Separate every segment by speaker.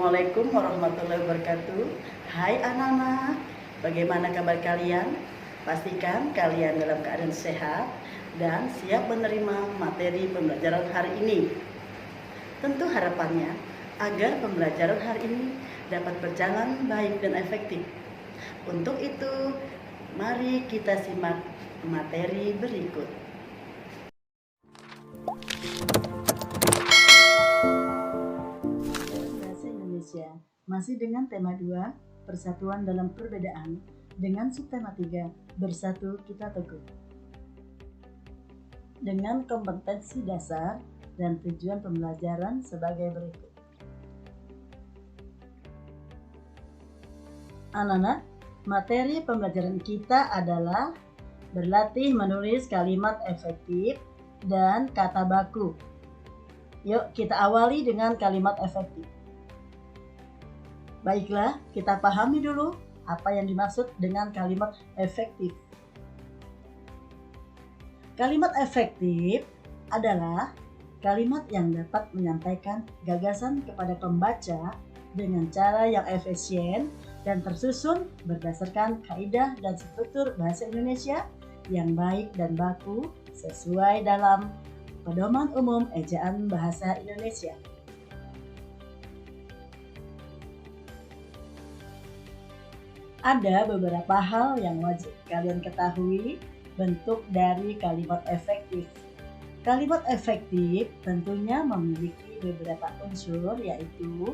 Speaker 1: Assalamualaikum warahmatullahi wabarakatuh. Hai anak-anak, bagaimana kabar kalian? Pastikan kalian dalam keadaan sehat dan siap menerima materi pembelajaran hari ini. Tentu harapannya agar pembelajaran hari ini dapat berjalan baik dan efektif. Untuk itu, mari kita simak materi berikut. Masih dengan tema 2, persatuan dalam perbedaan, dengan subtema 3, bersatu kita teguh. Dengan kompetensi dasar dan tujuan pembelajaran sebagai berikut. Anak-anak, materi pembelajaran kita adalah berlatih menulis kalimat efektif dan kata baku. Yuk kita awali dengan kalimat efektif. Baiklah, kita pahami dulu apa yang dimaksud dengan kalimat efektif. Kalimat efektif adalah kalimat yang dapat menyampaikan gagasan kepada pembaca dengan cara yang efisien dan tersusun berdasarkan kaidah dan struktur bahasa Indonesia yang baik dan baku sesuai dalam Pedoman Umum Ejaan Bahasa Indonesia. Ada beberapa hal yang wajib kalian ketahui bentuk dari kalimat efektif. Kalimat efektif tentunya memiliki beberapa unsur, yaitu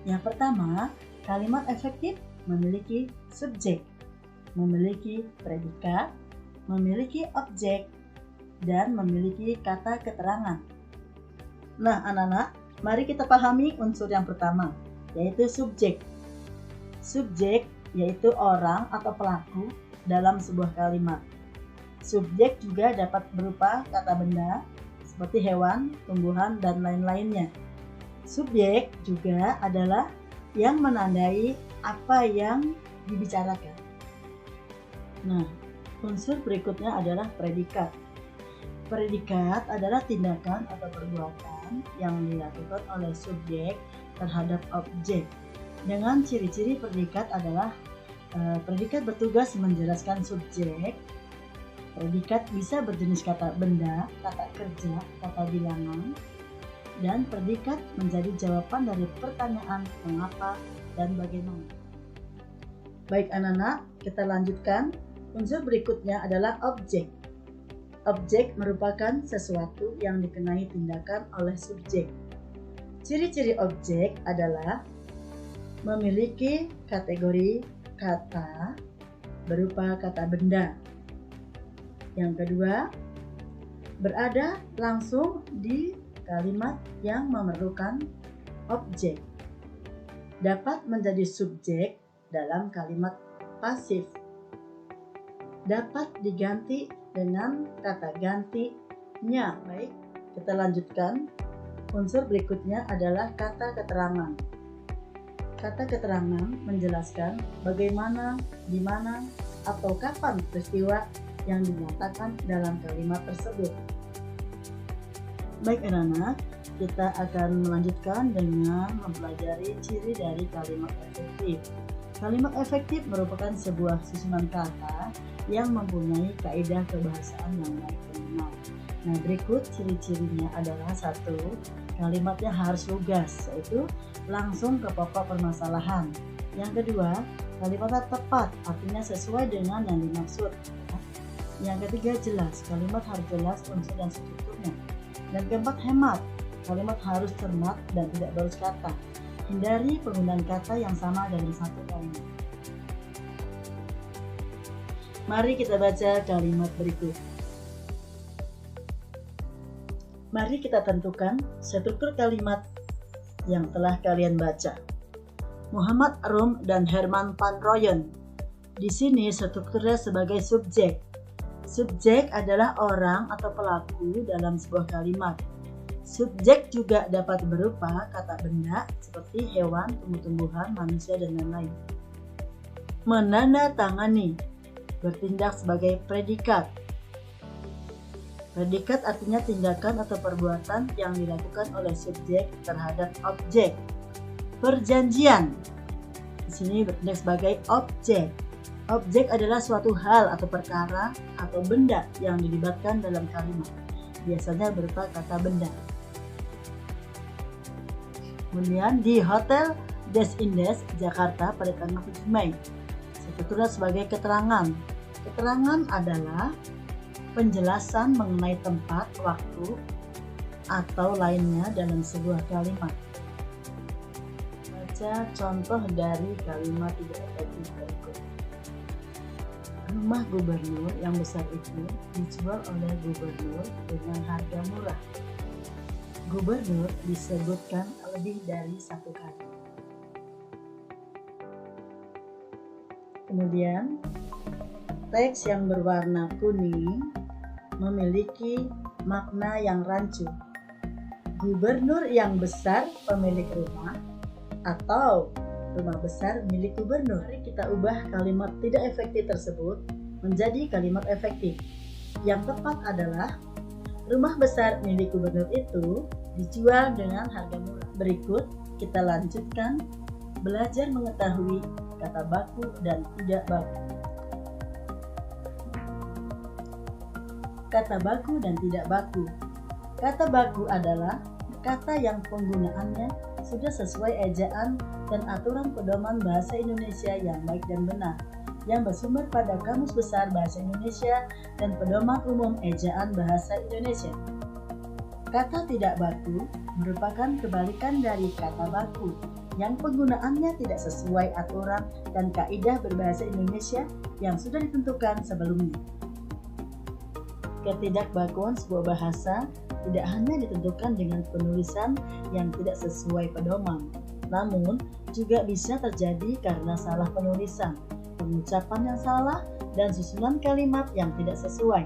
Speaker 1: yang pertama, kalimat efektif memiliki subjek, memiliki predikat, memiliki objek, dan memiliki kata keterangan. Nah anak-anak, mari kita pahami unsur yang pertama, yaitu subjek. Subjek yaitu orang atau pelaku dalam sebuah kalimat. Subjek juga dapat berupa kata benda seperti hewan, tumbuhan, dan lain-lainnya. Subjek juga adalah yang menandai apa yang dibicarakan. Nah, unsur berikutnya adalah predikat. Predikat adalah tindakan atau perbuatan yang dilakukan oleh subjek terhadap objek. Dengan ciri-ciri predikat adalah predikat bertugas menjelaskan subjek. Predikat bisa berjenis kata benda, kata kerja, kata bilangan, dan predikat menjadi jawaban dari pertanyaan mengapa dan bagaimana. Baik anak-anak, kita lanjutkan. Unsur berikutnya adalah objek. Objek merupakan sesuatu yang dikenai tindakan oleh subjek. Ciri-ciri objek adalah memiliki kategori kata berupa kata benda. Yang kedua, berada langsung di kalimat yang memerlukan objek. Dapat menjadi subjek dalam kalimat pasif. Dapat diganti dengan kata gantinya. Baik, kita lanjutkan. Unsur berikutnya adalah kata keterangan. Kata keterangan menjelaskan bagaimana, di mana, atau kapan peristiwa yang dinyatakan dalam kalimat tersebut. Baik anak-anak, kita akan melanjutkan dengan mempelajari ciri dari kalimat efektif. Kalimat efektif merupakan sebuah susunan kata yang mempunyai kaidah kebahasaan yang baik dan benar. Nah, berikut ciri-cirinya adalah: 1. Kalimatnya harus lugas, yaitu langsung ke pokok permasalahan. Yang kedua, kalimatnya tepat, artinya sesuai dengan yang dimaksud. Yang ketiga, jelas, kalimat harus jelas unsur dan strukturnya. Dan keempat, hemat, kalimat harus cermat dan tidak boros kata. Hindari penggunaan kata yang sama dalam satu kalimat. Mari kita baca kalimat berikut. Mari kita tentukan struktur kalimat yang telah kalian baca. Muhammad Rum dan Herman Van Rooyen. Di sini strukturnya sebagai subjek. Subjek adalah orang atau pelaku dalam sebuah kalimat. Subjek juga dapat berupa kata benda seperti hewan, tumbuh-tumbuhan, manusia, dan lain-lain. Menandatangani bertindak sebagai predikat. Predikat artinya tindakan atau perbuatan yang dilakukan oleh subjek terhadap objek. Perjanjian. Di sini bertindak sebagai objek. Objek adalah suatu hal atau perkara atau benda yang dilibatkan dalam kalimat. Biasanya berupa kata benda. Kemudian di Hotel Des Indes, Jakarta pada tanggal 7 Mei. Sebetulnya sebagai keterangan. Keterangan adalah penjelasan mengenai tempat, waktu, atau lainnya dalam sebuah kalimat. Baca contoh dari kalimat tidak efektif berikut. Rumah gubernur yang besar itu dijual oleh gubernur dengan harga murah. Gubernur disebutkan lebih dari satu kali. Kemudian, teks yang berwarna kuning memiliki makna yang rancu. Gubernur yang besar pemilik rumah atau rumah besar milik gubernur. Mari kita ubah kalimat tidak efektif tersebut menjadi kalimat efektif. Yang tepat adalah rumah besar milik gubernur itu dijual dengan harga murah. Berikut kita lanjutkan belajar mengetahui kata baku dan tidak baku. Kata baku dan tidak baku. Kata baku adalah kata yang penggunaannya sudah sesuai ejaan dan aturan pedoman bahasa Indonesia yang baik dan benar, yang bersumber pada Kamus Besar Bahasa Indonesia dan Pedoman Umum Ejaan Bahasa Indonesia. Kata tidak baku merupakan kebalikan dari kata baku, yang penggunaannya tidak sesuai aturan dan kaidah berbahasa Indonesia yang sudah ditentukan sebelumnya. Ketidakbakuan sebuah bahasa tidak hanya ditentukan dengan penulisan yang tidak sesuai pedoman, namun juga bisa terjadi karena salah penulisan, pengucapan yang salah, dan susunan kalimat yang tidak sesuai.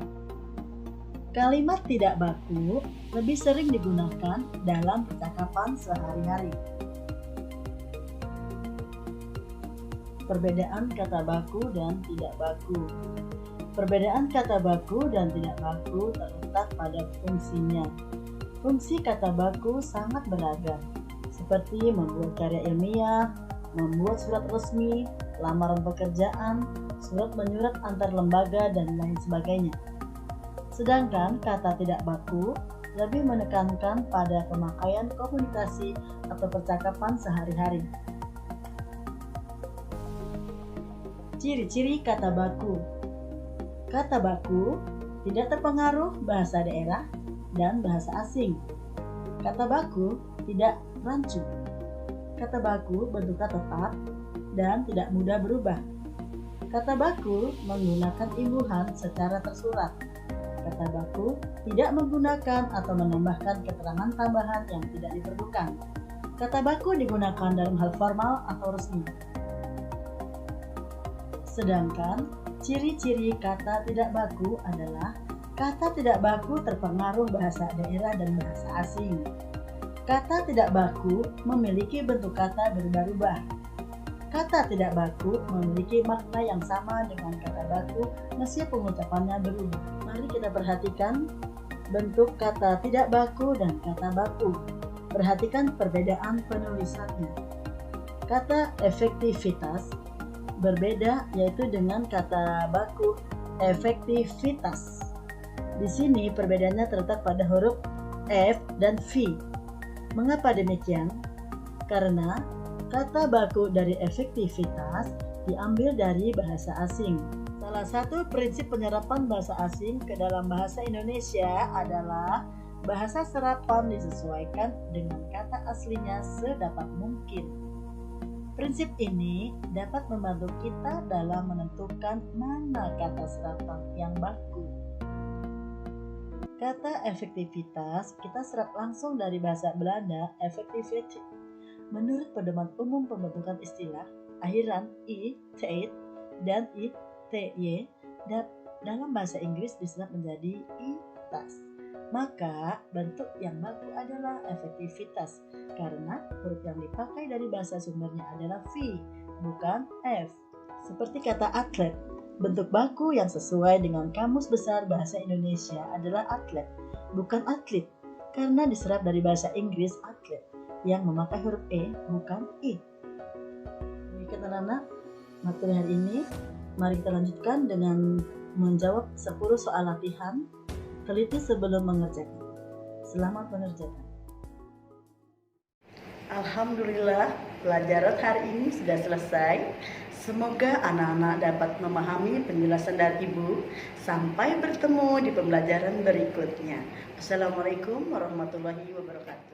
Speaker 1: Kalimat tidak baku lebih sering digunakan dalam percakapan sehari-hari. Perbedaan kata baku dan tidak baku. Perbedaan kata baku dan tidak baku terletak pada fungsinya. Fungsi kata baku sangat beragam, seperti membuat karya ilmiah, membuat surat resmi, lamaran pekerjaan, surat menyurat antar lembaga, dan lain sebagainya. Sedangkan kata tidak baku lebih menekankan pada pemakaian komunikasi atau percakapan sehari-hari. Ciri-ciri kata baku. Kata baku tidak terpengaruh bahasa daerah dan bahasa asing. Kata baku tidak rancu. Kata baku bentuknya tetap dan tidak mudah berubah. Kata baku menggunakan imbuhan secara tersurat. Kata baku tidak menggunakan atau menambahkan keterangan tambahan yang tidak diperlukan. Kata baku digunakan dalam hal formal atau resmi. Sedangkan ciri-ciri kata tidak baku adalah kata tidak baku terpengaruh bahasa daerah dan bahasa asing. Kata tidak baku memiliki bentuk kata berubah-ubah. Kata tidak baku memiliki makna yang sama dengan kata baku meski pengucapannya berubah. Mari kita perhatikan bentuk kata tidak baku dan kata baku. Perhatikan perbedaan penulisannya. Kata efektivitas berbeda yaitu dengan kata baku efektivitas. Di sini perbedaannya terletak pada huruf F dan V. Mengapa demikian? Karena kata baku dari efektivitas diambil dari bahasa asing. Salah satu prinsip penyerapan bahasa asing ke dalam bahasa Indonesia adalah bahasa serapan disesuaikan dengan kata aslinya sedapat mungkin. Prinsip ini dapat membantu kita dalam menentukan mana kata serapan yang baku. Kata efektivitas kita serap langsung dari bahasa Belanda effectiviteit. Menurut pedoman umum pembentukan istilah, akhiran i, th, dan i, ty dalam bahasa Inggris diserap menjadi itas. Maka bentuk yang baku adalah efektivitas karena huruf yang dipakai dari bahasa sumbernya adalah V, bukan F. Seperti kata atlet, bentuk baku yang sesuai dengan Kamus Besar Bahasa Indonesia adalah atlet, bukan atlet, karena diserap dari bahasa Inggris atlet. yang memakai huruf E, bukan I. Demikian anak-anak, materi hari ini. Mari kita lanjutkan dengan menjawab 10 soal latihan. Teliti sebelum mengerjakan. Selamat mengerjakan. Alhamdulillah, pelajaran hari ini sudah selesai. Semoga anak-anak dapat memahami penjelasan dari Ibu. Sampai bertemu di pembelajaran berikutnya. Assalamualaikum warahmatullahi wabarakatuh.